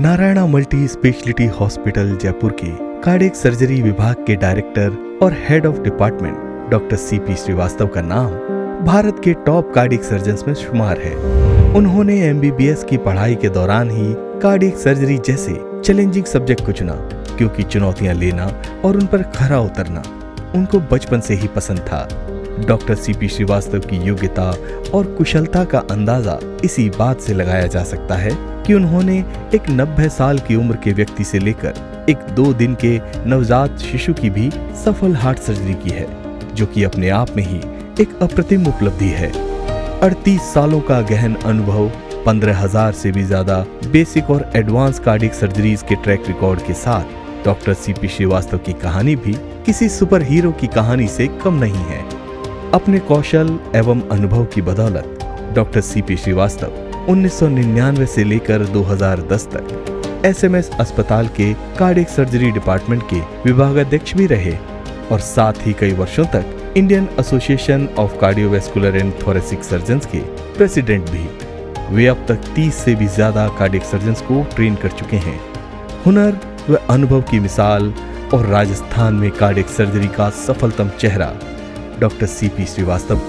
Narayana multi speciality hospital Jaipur के cardiac surgery विभाग के डायरेक्टर और head of department doctor CP Srivastava का नाम भारत के टॉप कार्डियक सर्जन्स में शुमार है। उन्होंने एमबीबीएस की पढ़ाई के दौरान ही कार्डियक सर्जरी जैसे चैलेंजिंग सब्जेक्ट को चुना, क्योंकि चुनौतियां लेना और उन पर खरा उतरना उनको बचपन से ही पसंद था। डॉक्टर सीपी श्रीवास्तव की योग्यता और कुशलता का अंदाजा इसी बात से लगाया जा सकता है कि उन्होंने एक 90 साल की उम्र के व्यक्ति से लेकर एक 2 दिन के नवजात शिशु की भी सफल हार्ट सर्जरी की है, जो कि अपने आप में ही एक अप्रतिम उपलब्धि है। 38 सालों का गहन अनुभव, 15,000 से भी ज्यादा बेसिक और एडवांस कार्डियक सर्जरीज के ट्रैक रिकॉर्ड के साथ डॉक्टर सीपी श्रीवास्तव की कहानी भी किसी सुपर हीरो की कहानी से कम नहीं है। अपने कौशल एवं अनुभव की बदौलत डॉक्टर सीपी श्रीवास्तव 1999 से लेकर 2010 तक एसएमएस अस्पताल के कार्डियक सर्जरी डिपार्टमेंट के विभागाध्यक्ष भी रहे और साथ ही कई वर्षों तक Indian association of cardiovascular and thoracic surgeons के प्रेसिडेंट भी। वे अब तक 30 से भी ज्यादा कार्डियक सर्जन्स को ट्रेन कर चुके हैं। हुनर व अनुभव की मिसाल और राजस्थान में कार्डियक सर्जरी का सफलतम चेहरा doctor CP Srivastava.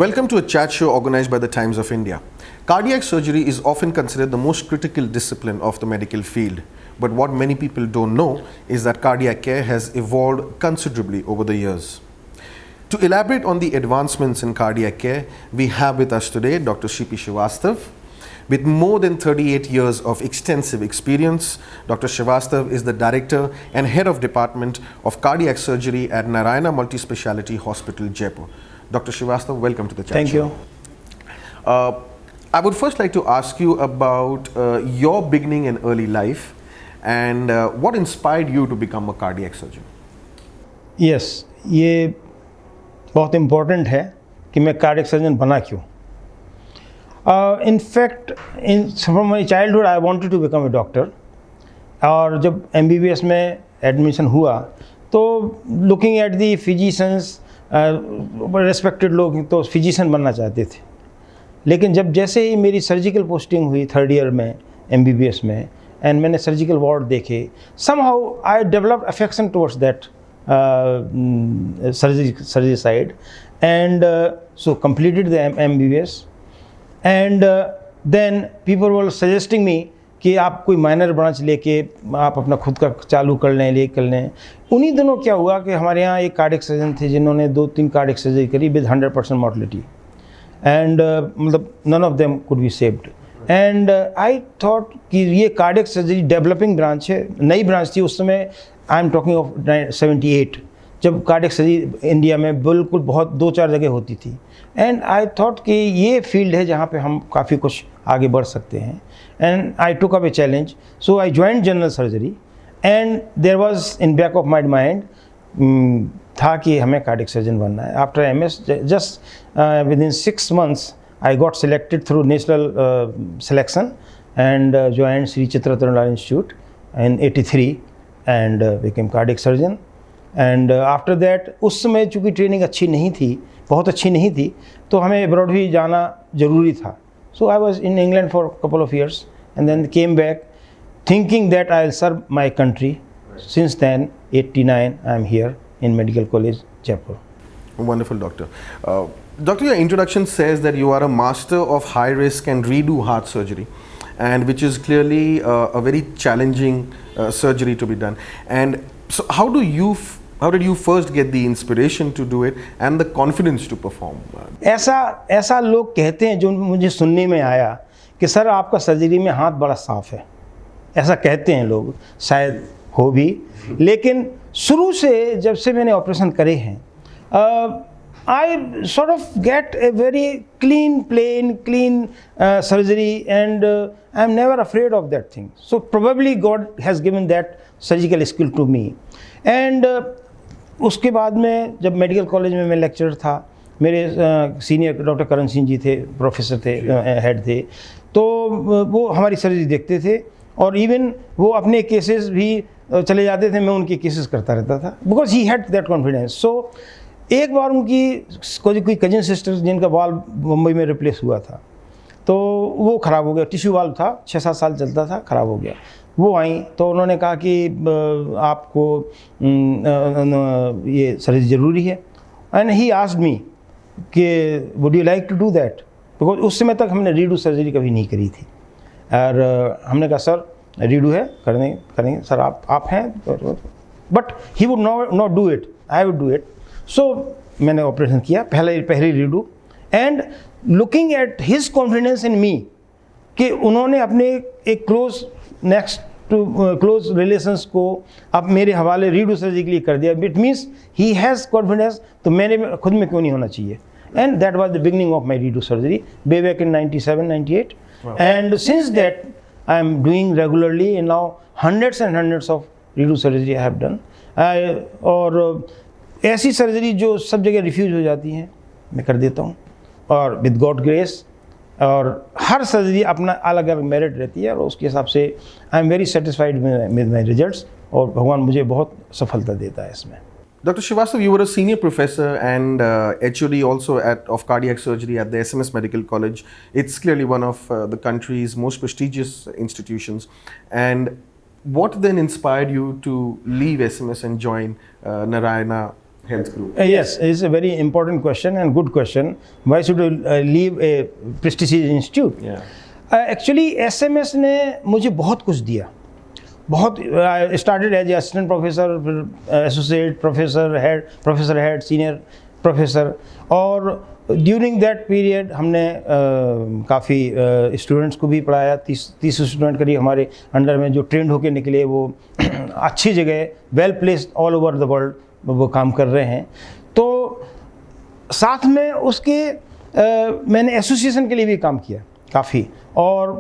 Welcome to a chat show organized by the Times of India. Cardiac surgery is often considered the most critical discipline of the medical field. But what many people don't know is that cardiac care has evolved considerably over the years. To elaborate on the advancements in cardiac care, we have with us today Dr. Sipi Srivastav. With more than 38 years of extensive experience, Dr. Srivastava is the Director and Head of Department of Cardiac Surgery at Narayana Multi-speciality Hospital, Jaipur. Dr. Srivastava, welcome to the chat Thank show. you. I would first like to ask you about your beginning in early life and what inspired you to become a cardiac surgeon? Yes, ये बहुत important है कि मैं cardiac surgeon बना क्यों। In fact, from my childhood I wanted to become a doctor. और जब MBBS में एडमिशन हुआ तो looking at the physicians, respected लोग तो फिजिशियन बनना चाहते थे। लेकिन जब जैसे ही मेरी सर्जिकल पोस्टिंग हुई 3rd ईयर में MBBS में एंड मैंने सर्जिकल वार्ड देखे, somehow I developed affection towards that surgery side and so completed the MBBS and then people were suggesting me कि आप कोई माइनर ब्रांच लेके आप अपना खुद का चालू कर लें। उन्हीं दिनों क्या हुआ कि हमारे यहाँ एक कार्डियक सर्जन थे जिन्होंने 2-3 कार्डियक सर्जरी करी विद 100% मॉर्टलिटी एंड मतलब none of them could be saved and I thought कि ये कार्डियक सर्जरी डेवलपिंग ब्रांच है, नई ब्रांच थी उस समय। आई एम टॉकिंग ऑफ 78 जब कार्डियक सर्जरी इंडिया में बिल्कुल बहुत 2-4 जगह होती थी एंड आई थॉट कि ये फील्ड है जहाँ पे हम काफ़ी कुछ आगे बढ़ सकते हैं and I took up a challenge. So I joined general surgery and there was in back of my mind था कि हमें cardiac surgeon बनना है. After MS, just within 6 months I got selected through national selection and joined Sri Chitra Tarunlal Institute in 83 and became cardiac surgeon. And after that उस समय चूँकि training अच्छी नहीं थी, बहुत अच्छी नहीं थी, तो हमें अब्रॉड भी जाना ज़रूरी था. So I was in England for a couple of years and then came back thinking that I'll serve my country. Since then, 89, I'm here in Medical College, Jaipur. Wonderful, Doctor. Doctor, your introduction says that you are a master of high risk and redo heart surgery, and which is clearly a very challenging surgery to be done. And so how did you first get the inspiration to do it and the confidence to perform? ऐसा लोग कहते हैं, जो मुझे सुनने में आया कि सर आपका सर्जरी में हाथ बड़ा साफ है, ऐसा कहते हैं लोग, शायद हो भी। लेकिन शुरू से जब से मैंने ऑपरेशन करे हैं I sort of get a very clean surgery and I'm never afraid of that thing. So probably God has given that surgical skill to me. And उसके बाद में जब मेडिकल कॉलेज में मैं लेक्चरर था, मेरे सीनियर डॉक्टर करण सिंह जी थे, professor थे, हेड थे, तो वो हमारी सर्जरी देखते थे और इवन वो अपने केसेस भी चले जाते थे, मैं उनके केसेस करता रहता था because he had that confidence. So एक बार उनकी कोई कजिन सिस्टर जिनका वाल्व मुंबई में रिप्लेस हुआ था, तो वो ख़राब हो गया, टिश्यू वाल्व था, 6-7 साल चलता था, ख़राब हो गया। वो आई तो उन्होंने कहा कि आपको ये सर्जरी ज़रूरी है। एंड ही आस्क्ड मी कि would you like to do that, because उस समय तक हमने रीडू सर्जरी कभी नहीं करी थी। और हमने कहा सर रीडू है, करेंगे सर, आप हैं, but he would not do it, I would do it. So मैंने ऑपरेशन किया, पहली redo. And looking at his confidence in me कि उन्होंने अपने एक क्लोज रिलेशंस को अब मेरे हवाले रीडू सर्जरी के लिए कर दिया। It means he has confidence, तो मेरे खुद में क्यों नहीं होना चाहिए। And that was the beginning of my redo surgery way back in 97-98। And since that I am doing regularly in now hundreds and hundreds of redo surgery I have done। और ऐसी सर्जरी जो सब जगह refuse हो जाती हैं मैं कर देता हूँ, और विद गॉड ग्रेस। और हर सर्जरी अपना अलग अलग मेरिट रहती है, और उसके हिसाब से I am very satisfied with my results, और भगवान मुझे बहुत सफलता देता है इसमें। Dr. Srivastava, you were a senior professor and HOD also of cardiac surgery at the SMS Medical College. It's clearly one of the country's most prestigious institutions. And what then inspired you to leave SMS and join Narayana Health Group? Yes, it's a very important question and good question. Why should I leave a prestigious institute? Yeah. Actually, SMS ने मुझे बहुत कुछ दिया, बहुत। Started as assistant professor, फिर associate professor, head, senior professor. और during that period हमने काफ़ी स्टूडेंट्स को भी पढ़ाया। 30 स्टूडेंट करीब हमारे अंडर में जो ट्रेंड होके निकले, वो अच्छी जगह well placed all over the world वो काम कर रहे हैं। तो साथ में उसके मैंने एसोसिएशन के लिए भी काम किया काफ़ी, और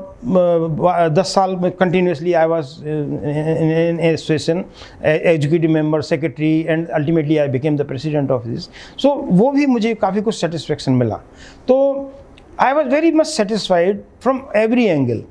10 साल में continuously I was in association, executive member, secretary, and ultimately I became the president of this. So वो भी मुझे काफ़ी कुछ सेटिस्फेक्शन मिला। तो I was very much satisfied from every angle.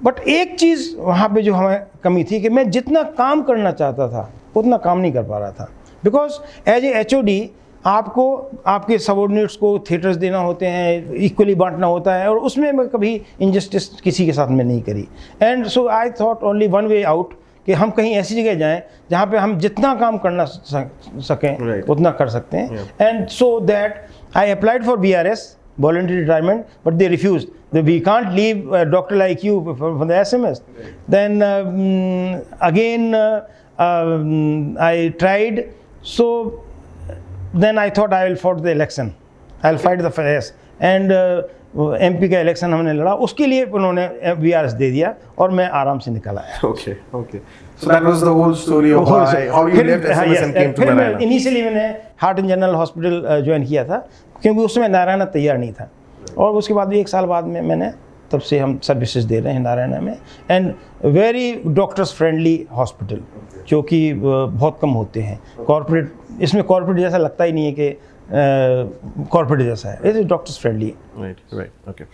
But एक चीज़ वहाँ पे जो हमें कमी थी कि मैं जितना काम करना चाहता था उतना काम नहीं कर पा रहा था। बिकॉज एज ए HOD आपको आपके सबऑर्डिनेट्स को थिएटर्स देना होते हैं, इक्वली बांटना होता है, और उसमें मैं कभी इनजस्टिस किसी के साथ में नहीं करी। And so I thought only one way out कि हम कहीं ऐसी जगह जाएं जहाँ पे हम जितना काम करना सकें उतना कर सकते हैं। And so that I applied for BRS, voluntary retirement, but they refused. We can't leave a doctor like you for the SMS. Then again I tried. So then I thought I will fight the election. I'll fight the FS. And MP का election हमने लड़ा, उसके लिए उन्होंने BRS दे दिया, और मैं आराम से निकल आया। Okay. So that was the whole story of how you left SMS and came to Narayana. Initially मैंने heart and general hospital join किया था, क्योंकि उस समय नारायणा तैयार नहीं था। और उसके बाद भी 1 साल बाद में मैंने, तब से हम सर्विसेज दे रहे हैं नारायणा में। And very doctors friendly hospital, जो कि बहुत कम होते हैं। कॉर्पोरेट, इसमें कॉर्पोरेट जैसा लगता ही नहीं है कि कॉर्पोरेट जैसा है। It is doctors friendly. Right. Okay.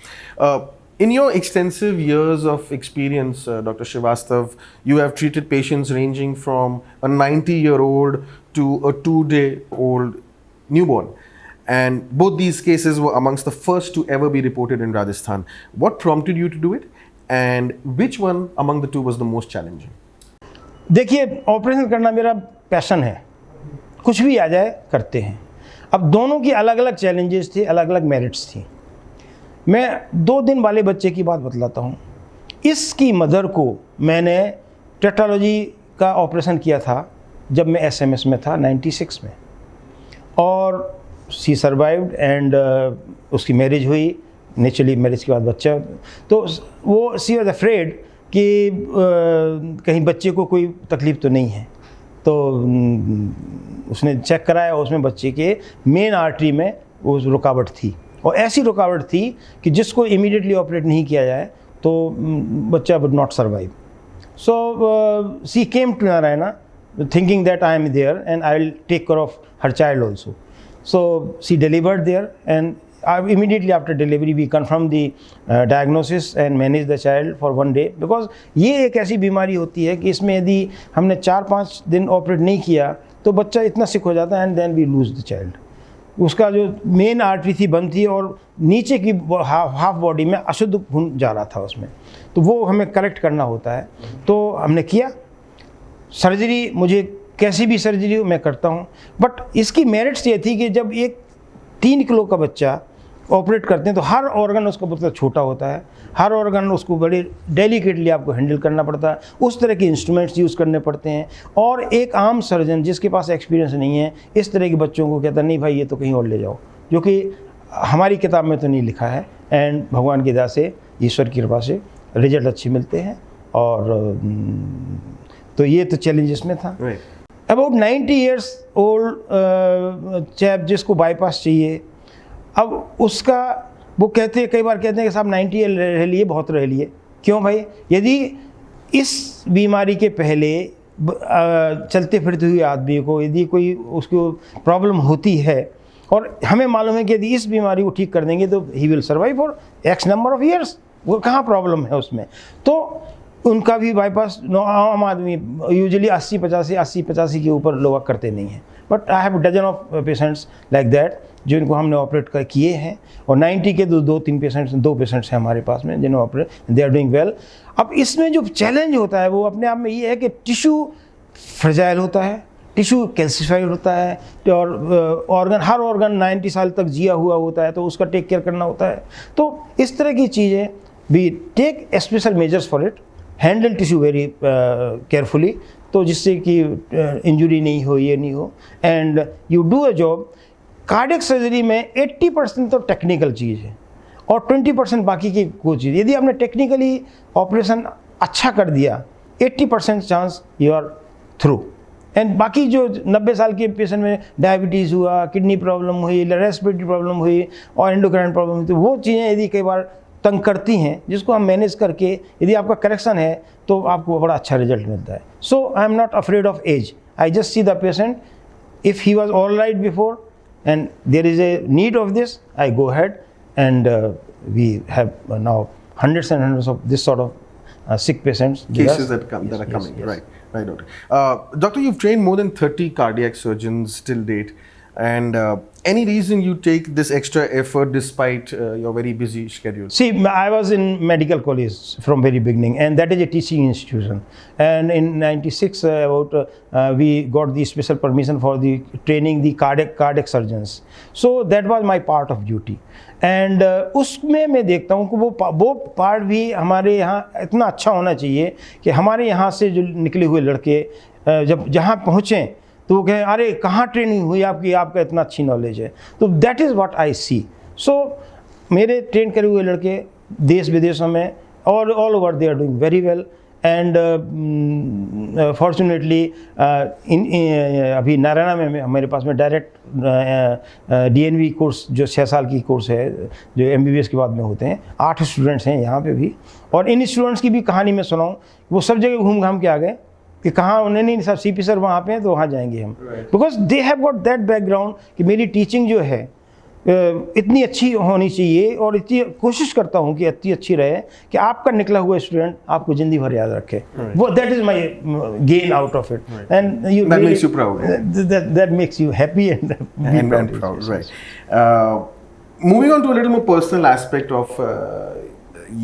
In your extensive years of experience, Dr. Srivastava, you have treated patients ranging from a 90-year-old to a 2-day-old newborn. And both these cases were amongst the first to ever be reported in Rajasthan. What prompted you to do it? And which one among the two was the most challenging? देखिए, operation करना मेरा passion है, कुछ भी आ जाए करते हैं। अब दोनों की अलग अलग चैलेंजेस थे, अलग अलग मेरिट्स थी। मैं 2 दिन वाले बच्चे की बात बतलाता हूँ। इसकी मदर को मैंने टेट्रालॉजी का ऑपरेशन किया था जब मैं SMS में था 96 में, और शी सर्वाइव्ड। एंड उसकी मैरिज हुई, नेचुरली मैरिज के बाद बच्चा, तो वो शी वॉज अफ्रेड कि कहीं बच्चे को कोई तकलीफ़ तो नहीं है। तो उसने चेक कराया, उसमें बच्चे के मेन आर्टरी में वो रुकावट थी, और ऐसी रुकावट थी कि जिसको इमीडिएटली ऑपरेट नहीं किया जाए तो बच्चा would not survive. So she came to Narayana thinking that I am there and I will take care of her child also. So she delivered there, and immediately after delivery we confirmed the diagnosis and managed the child for 1 day, because ये एक ऐसी बीमारी होती है कि इसमें यदि हमने 4-5 दिन ऑपरेट नहीं किया तो बच्चा इतना सिक हो जाता है, and then we lose the child. उसका जो मेन आर्टरी थी बंद थी और नीचे की हाफ बॉडी में अशुद्ध खून जा रहा था उसमें, तो वो हमें करेक्ट करना होता है। तो हमने किया सर्जरी, मुझे कैसी भी सर्जरी मैं करता हूँ, बट इसकी मेरिट्स ये थी कि जब एक 3 किलो का बच्चा ऑपरेट करते हैं तो हर ऑर्गन उसका बहुत छोटा होता है, हर ऑर्गन उसको बड़े डेलिकेटली आपको हैंडल करना पड़ता है, उस तरह के इंस्ट्रूमेंट्स यूज़ करने पड़ते हैं। और एक आम सर्जन जिसके पास एक्सपीरियंस नहीं है इस तरह के बच्चों को कहता नहीं भाई ये तो कहीं और ले जाओ, जो कि हमारी किताब में तो नहीं लिखा है। एंड भगवान की दया से, ईश्वर की कृपा से रिजल्ट अच्छे मिलते हैं। और तो ये तो चैलेंज इसमें था। अबाउट 90 ईयर्स ओल्ड चैप जिसको बाईपास चाहिए, अब उसका वो कहते हैं, कई बार कहते हैं कि साहब 90 रह लिए, बहुत रह लिए। क्यों भाई? यदि इस बीमारी के पहले चलते फिरते हुए आदमी को यदि कोई उसको प्रॉब्लम होती है और हमें मालूम है कि यदि इस बीमारी को ठीक कर देंगे तो he will survive for x number of years, वो कहाँ प्रॉब्लम है उसमें। तो उनका भी बाईपास आम आदमी यूजुअली 80-85 के ऊपर लोग करते नहीं हैं, but I have dozen of patients like that जिनको हमने ऑपरेट किए हैं। और 90 के 2-3 पेशेंट्स, 2 पेशेंट्स हैं हमारे पास में जिन्होंने operate, they are doing well. अब इसमें जो चैलेंज होता है वो अपने आप में ये है कि टिश्यू फ्रेजाइल होता है, टिश्यू कैल्सिफाइड होता है, और ऑर्गन, हर ऑर्गन 90 साल तक जिया हुआ होता है, तो उसका टेक केयर करना होता है। तो इस तरह की चीज़ें, we take special measures for it, handle tissue very carefully, तो जिससे कि इंजरी नहीं हो, ये नहीं हो, and you do a job. Cardiac surgery में 80% तो टेक्निकल चीज़ है और 20% बाकी की कोई चीज़। यदि आपने टेक्निकली ऑपरेशन अच्छा कर दिया, 80% chance you are through. And बाकी जो 90 साल के पेशेंट में डायबिटीज़ हुआ, किडनी प्रॉब्लम हुई, रेस्पिरेटरी प्रॉब्लम हुई और एंडोक्राइन प्रॉब्लम हुई, तो वो चीज़ें यदि कई बार तंग करती हैं, जिसको हम मैनेज करके यदि आपका करेक्शन है तो आपको बड़ा अच्छा रिजल्ट मिलता है। So I am not afraid of age, I just see the patient, if he was all right before and there is a need of this, I go ahead and we have now hundreds and hundreds of this sort of sick patients. Cases that are coming, yes. Right, doctor. Doctor, you've trained more than 30 cardiac surgeons till date, and any reason you take this extra effort despite your very busy schedule? See, I was in medical college from very beginning, and that is a teaching institution. And in 96, we got the special permission for the training the cardiac surgeons. So that was my part of duty. And उसमें मैं देखता हूँ कि वो part भी हमारे यहाँ इतना अच्छा होना चाहिए कि हमारे यहाँ से जो निकले हुए लड़के जब जहाँ पहुँचें तो वो कहें अरे कहाँ ट्रेनिंग हुई आपकी, आपका इतना अच्छी नॉलेज है। तो that is what I see. So मेरे ट्रेन करे हुए लड़के देश विदेशों में और all over they are doing very well. And fortunately अभी नारायणा में हमारे पास में डायरेक्ट DNV कोर्स जो 6 साल की कोर्स है, जो MBBS के बाद में होते हैं, 8 स्टूडेंट्स हैं यहाँ पे भी। और इन स्टूडेंट्स की भी कहानी मैं सुनाऊँ, वो सब जगह घूम घाम के आ गए कि कहाँ, उन्हें नहीं सब CP सर वहाँ पे हैं तो वहाँ जाएंगे हम, because they have got that background कि मेरी टीचिंग जो है इतनी अच्छी होनी चाहिए और इतनी कोशिश करता हूँ कि इतनी अच्छी रहे कि आपका निकला हुआ स्टूडेंट आपको जिंदगी भर याद रखे। वो that is my gain out of it, and you that makes you proud. That makes you happy and proud, right. Moving on to a little more personal aspect of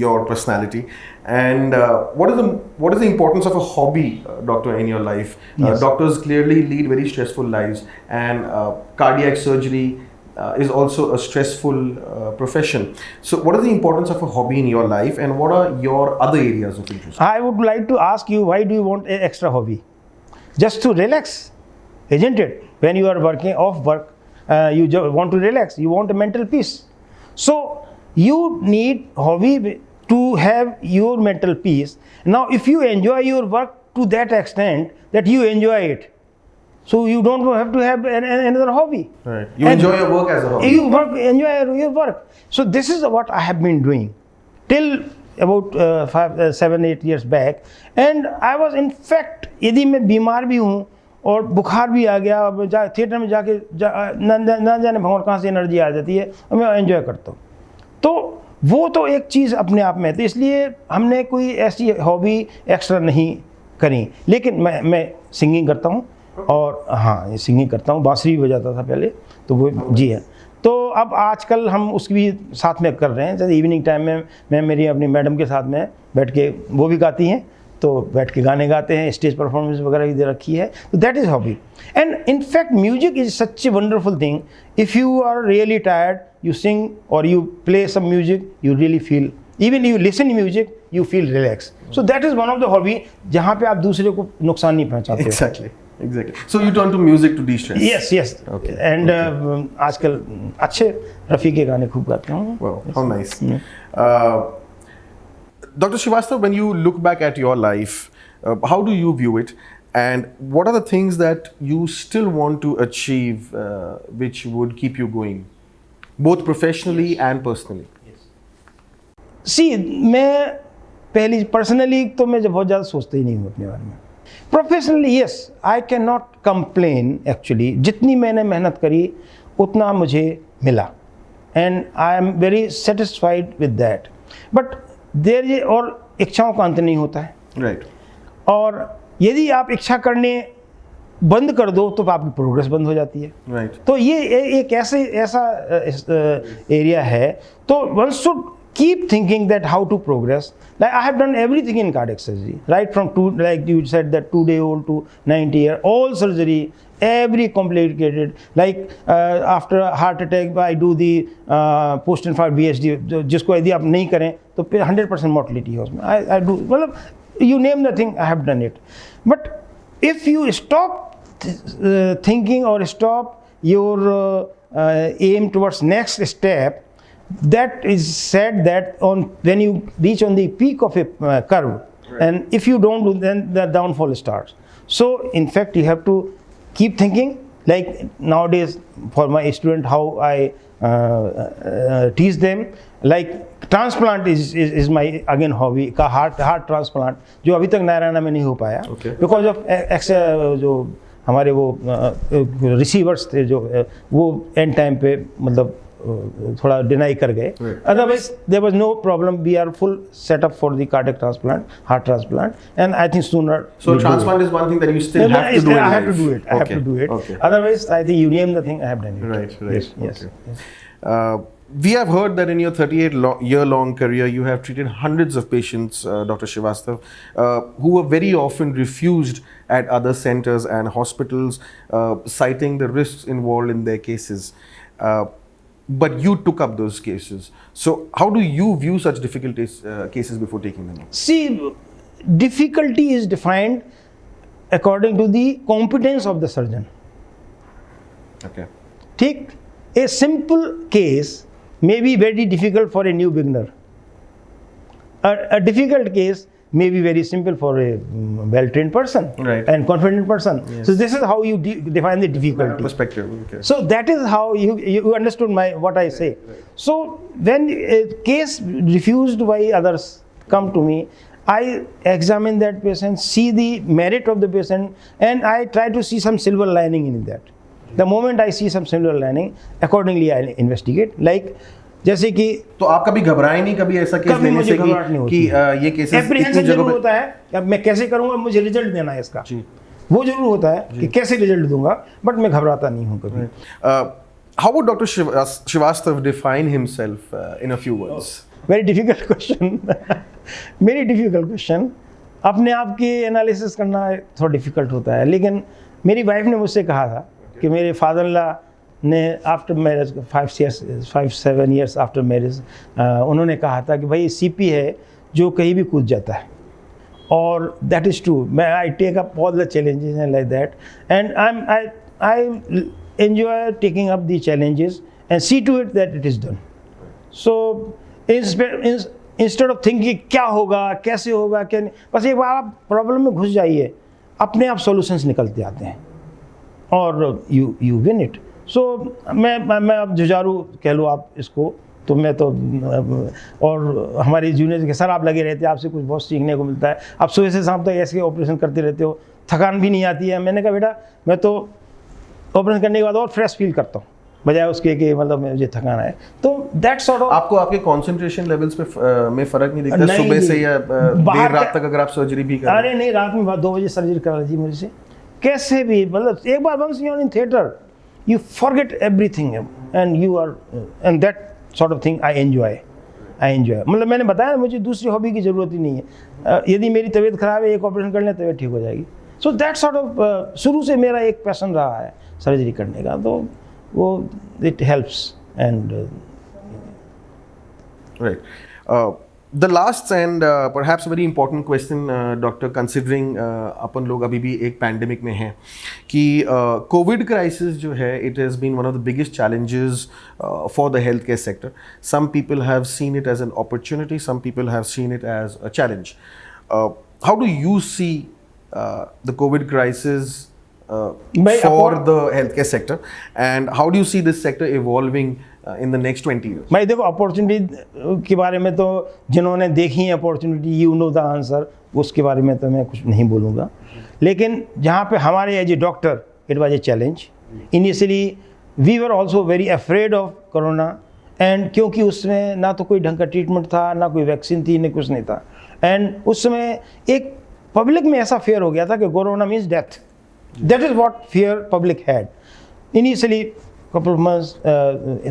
your personality, and what is the importance of a hobby, doctor, in your life? Yes. Doctors clearly lead very stressful lives, and cardiac surgery is also a stressful profession. So what is the importance of a hobby in your life, and what are your other areas of interest? I would like to ask you, why do you want an extra hobby? Just to relax, isn't it? When you are working off work, you want to relax, you want a mental peace. So you need hobby to have your mental peace. Now if you enjoy your work to that extent that you enjoy it, so you don't have to have another hobby. Right. You enjoy your work as a hobby. You enjoy your work. So this is what I have been doing till about 5-7-8 years back. And I was in fact, यदि मैं बीमार भी हूँ और बुखार भी आ गया, theatre में जाके ना जाने भगवान कहाँ से एनर्जी आ जाती है और मैं एंजॉय करता हूँ। तो वो तो एक चीज़ अपने आप में, तो इसलिए हमने कोई ऐसी हॉबी एक्स्ट्रा नहीं करी। लेकिन मैं सिंगिंग करता हूँ, और हाँ, ये सिंगिंग करता हूँ, बांसुरी भी बजाता था पहले, तो वो जी है। तो अब आजकल हम उसकी भी साथ में कर रहे हैं, जैसे इवनिंग टाइम में मैं मेरी अपनी मैडम के साथ में बैठ के, वो भी गाती हैं, तो बैठ के गाने गाते हैं, स्टेज परफॉर्मेंस वगैरह भी दे रखी है, तो that is hobby. And in fact music is such a wonderful thing, if you are really tired, you sing और you play some music, you really feel, even you listen music, you feel relaxed. So that is one of the hobby जहाँ पे आप दूसरे को नुकसान नहीं पहुँचाते। Exactly. So you turn to music to de-stress. Yes. Okay. And आजकल अच्छे रफ़ी के गाने खूब गाते हूँ। Wow, how nice. Dr. Srivastava, when you look back at your life, how do you view it? And what are the things that you still want to achieve, which would keep you going, both professionally and personally? See, मैं पहली personally तो मैं जब बहुत ज़्यादा सोचता ही नहीं हूँ अपने बारे में। Professionally yes, I can not complain actually, जितनी मैंने मेहनत करी उतना मुझे मिला, and I am very satisfied with that. But there ये, और इच्छाओं का अंत नहीं होता है, राइट। और यदि आप इच्छा करने बंद कर दो तो आपकी प्रोग्रेस बंद हो जाती है, राइट। तो ये एक ऐसा एरिया है, तो one should keep thinking that how to progress. Like I have done everything in cardiac surgery, right from like you said, that 2-day-old to 90-year, all surgery, every complicated. Like after a heart attack, I do the post-infarct VSD, जिसको यदि आप नहीं करें तो 100% mortality है उसमें. I do, मतलब you name the thing, I have done it. But if you stop thinking or stop your aim towards next step, that is said that when you reach on the peak of a curve, right, and if you don't do, then the downfall starts. So in fact you have to keep thinking. Like nowadays for my student, how I teach them, like transplant is my again hobby का heart transplant, जो अभी तक नारायणा में नहीं हो पाया, because of जो हमारे वो रिसीवर्स थे जो वो एंड टाइम पे मतलब थोड़ा डिनाई कर गए। Otherwise there was no problem, we are full setup for the cardiac transplant, heart transplant, and I think sooner. So transplant is one thing that you still have to do. I have to do it. I have to do it. Okay. Otherwise, I think you name the thing, I have done it. Right. Yes. We have heard that in your 38-year-long career, you have treated hundreds of patients, Dr. Srivastava, who were very often refused at other centers and hospitals, citing the risks involved in their cases. But you took up those cases. So how do you view such difficult cases before taking them up? See, difficulty is defined according to the competence of the surgeon. Okay. ठीक, a simple case may be very difficult for a new beginner. A difficult case may be very simple for a well-trained person, right, and confident person. Yes. So this is how you define the difficulty. Perspective. Okay. So that is how you understood what I say. Right. So when a case refused by others come to me, I examine that patient, see the merit of the patient, and I try to see some silver lining in that. The moment I see some silver lining, accordingly I investigate. Like जैसे कि तो आप कभी घबराए नहीं कभी ऐसा case देने से कि ये केसेस एप्रीहेंशन जरूर होता है, अब मैं कैसे करूंगा, मुझे रिजल्ट देना है इसका, वो जरूर होता है कि कैसे रिजल्ट दूंगा, बट मैं घबराता नहीं हूँ कभी। How would Dr. Srivastava define himself in a few words? Very difficult question. Very difficult question. अपने आप की एनालिसिस करना थोड़ा डिफिकल्ट होता है, लेकिन मेरी वाइफ ने मुझसे कहा था कि मेरे फादर इन लॉ ने after marriage 5-7 years after marriage उन्होंने कहा था कि भाई सीपी है जो कहीं भी कूद जाता है, और दैट इज़ ट्रू। मैं I take up all the challenges and like that, and I enjoy taking up the challenges and see to it that it is done. So instead of thinking क्या होगा, कैसे होगा, क्या नहीं, बस एक बार आप प्रॉब्लम में घुस जाइए, अपने आप सॉल्यूशंस निकलते आते हैं और यू विन इट। सो मैं अब जुझारू कह लो आप इसको, तो मैं तो और हमारे जूनियर के सर आप लगे रहते हैं, आपसे कुछ बहुत सीखने को मिलता है, आप सुबह से शाम तक ऐसे ऑपरेशन करते रहते हो, थकान भी नहीं आती है। मैंने कहा बेटा मैं तो ऑपरेशन करने के बाद और फ्रेश फील करता हूँ, बजाय उसके कि मतलब मुझे थकान आए। तो दैट सॉर्ट ऑफ आपको आपके कंसंट्रेशन लेवल्स पे में फर्क नहीं दिखता सुबह से या देर रात तक अगर आप सर्जरी भी करें? अरे नहीं, रात में 2 बजे सर्जरी करा लीजिए मुझसे, कैसे भी, मतलब एक बार once you are in theatre you forget everything and you are and that sort of thing I enjoy. मतलब मैंने बताया मुझे दूसरी हॉबी की ज़रूरत ही नहीं है। यदि मेरी तबीयत ख़राब है, एक ऑपरेशन कर लें तबीयत ठीक हो जाएगी। सो दैट सॉर्ट ऑफ शुरू से मेरा एक पैशन रहा है सर्जरी करने का, तो वो it helps and right. The last and perhaps very important question, doctor, considering अपन लोग अभी भी एक पैंडेमिक में हैं कि कोविड क्राइसिस जो है it has been one of the biggest challenges for the health care sector. Some people have seen it as an opportunity, some people have seen it as a challenge. How do you see the Covid crisis for the healthcare sector, and how do you see this sector evolving in the next 20 years? भाई देखो, opportunity के बारे में तो जिन्होंने देखी है opportunity, you know the answer, उसके बारे में तो मैं कुछ नहीं बोलूँगा. लेकिन जहाँ पे हमारे as a doctor it was a challenge. Initially we were also very afraid of corona, and क्योंकि उसमें ना तो कोई ढंग का ट्रीटमेंट था, ना कोई वैक्सीन थी, ना कुछ नहीं था. एंड उस समय एक पब्लिक में ऐसा फेयर हो गया था कि corona means death. That is what fear public had. Initially, couple of months,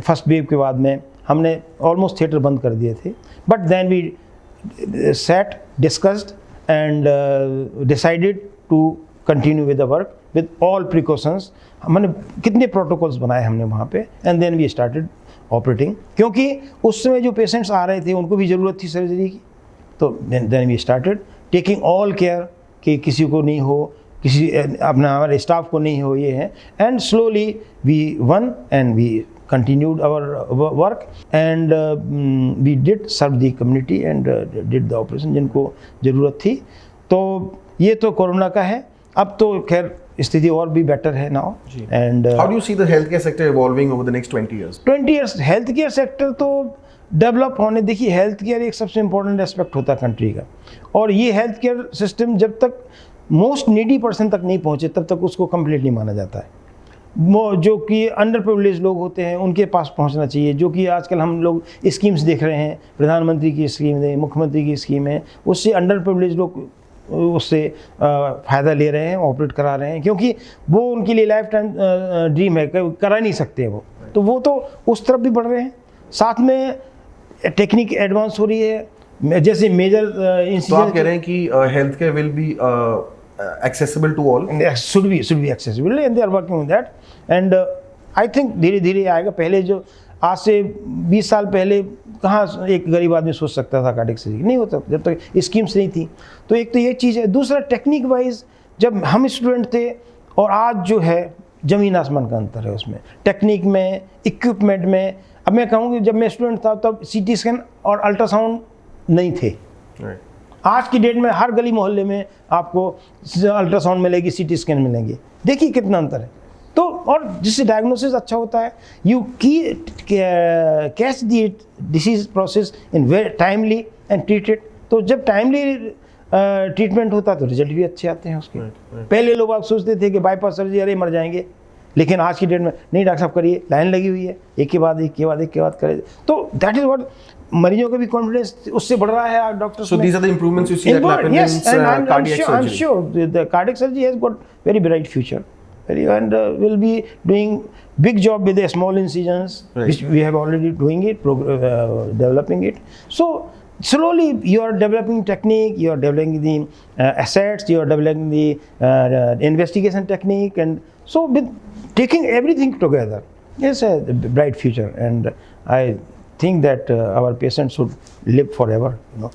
first wave के बाद में हमने almost theatre बंद कर दिए थे. But then we sat, discussed, and decided to continue with the work with all precautions. हमने कितने protocols बनाए हमने वहाँ पे, and then we started operating. क्योंकि उस समय जो patients आ रहे थे उनको भी ज़रूरत थी सर्जरी की, तो then we started taking all care कि किसी को नहीं हो, किसी अपना हमारे स्टाफ को नहीं हो, ये है. And slowly we won and we continued our work and we did serve the community and did the operation जिनको ज़रूरत थी. तो ये तो कोरोना का है. अब तो खैर स्थिति और भी बेटर है now. And how do you see the health care sector evolving over the next 20 years? 20 years health care sector तो डेवलप होने, देखिए हेल्थ केयर एक सबसे इम्पोर्टेंट एस्पेक्ट होता है कंट्री का, और ये हेल्थ केयर सिस्टम जब तक मोस्ट नीडी पर्सन तक नहीं पहुँचे तब तक उसको कंप्लीट नहीं माना जाता है. वो जो कि अंडर प्रिविलेज लोग होते हैं उनके पास पहुंचना चाहिए, जो कि आजकल हम लोग स्कीम्स देख रहे हैं, प्रधानमंत्री की स्कीम है, मुख्यमंत्री की स्कीम है, उससे अंडर प्रिविलेज लोग उससे फ़ायदा ले रहे हैं, ऑपरेट करा रहे हैं, क्योंकि वो उनके लिए लाइफ टाइम ड्रीम है, करा नहीं सकते वो तो उस तरफ भी बढ़ रहे हैं. साथ में टेक्निक एडवांस हो रही है, जैसे मेजर तो आप कह रहे हैं कि health care will be accessible to all? should be accessible, and they are working on that. And I think धीरे धीरे आएगा. पहले जो आज से 20 साल पहले कहाँ एक गरीब आदमी सोच सकता था कार्डियक सर्जरी, नहीं होता जब तक स्कीम्स नहीं थी. तो एक तो ये चीज़ है. दूसरा टेक्निक वाइज जब हम स्टूडेंट थे और आज जो है ज़मीन आसमान का अंतर है उसमें, टेक्निक में, इक्विपमेंट में. अब मैं कहूँ कि जब मैं स्टूडेंट था तब CT स्कैन और अल्ट्रासाउंड नहीं थे. आज की डेट में हर गली मोहल्ले में आपको अल्ट्रासाउंड मिलेगी, CT स्कैन मिलेंगे. देखिए कितना अंतर है. तो और जिससे डायग्नोसिस अच्छा होता है, you catch the disease process in very timely and treated. तो जब टाइमली ट्रीटमेंट होता है तो रिजल्ट भी अच्छे आते हैं उसके. पहले लोग आप सोचते थे कि बाईपास सर्जरी, अरे मर जाएंगे, लेकिन आज की डेट में नहीं डॉक्टर साहब करिए, लाइन लगी हुई है, एक के बाद करें. तो दैट इज व्हाट, मरीजों का भी कॉन्फिडेंस उससे बढ़ रहा है doctor. So these are the improvements you see that happen in cardiac surgery. I'm sure the cardiac surgery has got very bright future, and will be doing big job with the small incisions, which we have already doing it, developing it. So slowly you are developing technique, you are developing the assets, you are developing the investigation technique, and so with taking everything together, yes, a bright future. And I think that our patients should live forever, you know.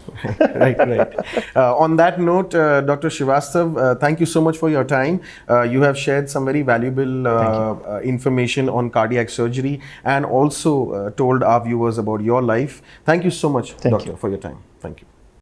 Right. On that note, Dr. Srivastava, thank you so much for your time. You have shared some very valuable information on cardiac surgery, and also told our viewers about your life. Thank you so much, Doctor, for your time. Thank you.